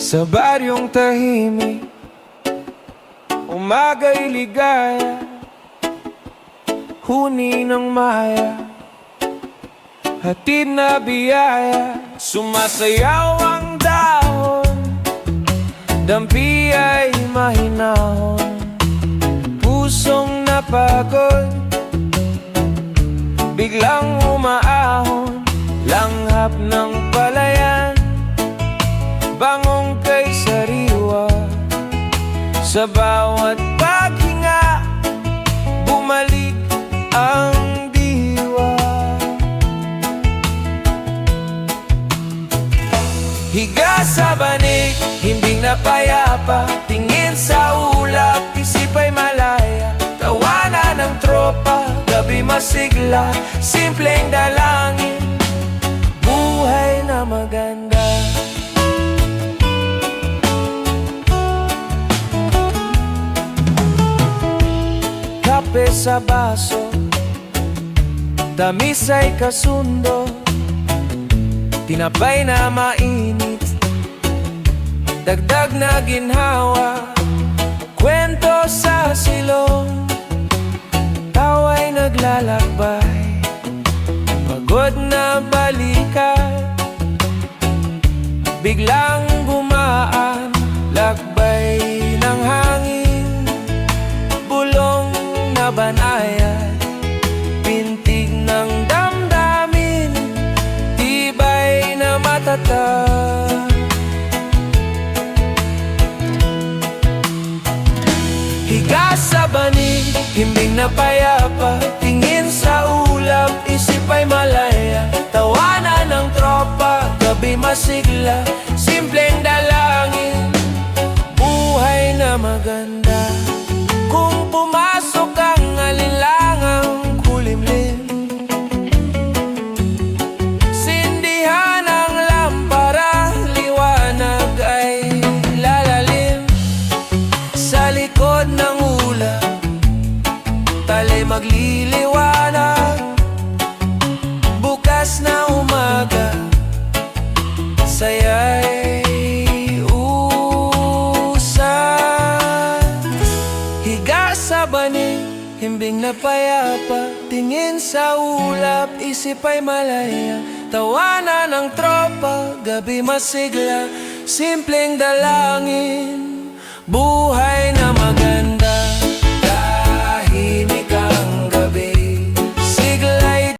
Sa baryong tahimik, umaga'y ligaya, huni ng maya, hatid na biyaya. Sumasayaw ang dahon, dampi ay mahinahon, pusong napagod, biglang umaahon. Langhap ng palayan, bangong kay sariwa. Sa bawat paghinga, bumalik ang diwa. Higa sa banig, himbing na payapa, tingin sa ulap, isip ay malaya. Tawanan ng tropa, gabi masigla, simpleng dalangin, buhay na maganda. Kape sa baso, tamis ay kasundo, tinapay na mainit, dagdag na ginhawa, kwento sa silong, tawa'y naglalakbay, pagod na balikan, biglang gumaan, lakbay ng hangin, bulong na banayad, pintig ng damdamin, tibay na matatag. Higa sa banig, himbing na payapa, tingin sa ulap, isip ay malaya. Tawanan ng tropa, gabi masigla, simpleng dalangin, buhay na maganda. Kung pumasok ang alinlangang kulimlim, sindihan ang lampara, liwanag ay lalalim. Sa likod ng ulap, tali magliliwanag, bukas na umaga, saya'y sa banig, himbing na payapa, tingin sa ulap, isip ay malaya. Tawanan ng tropa, gabi masigla, simpleng dalangin,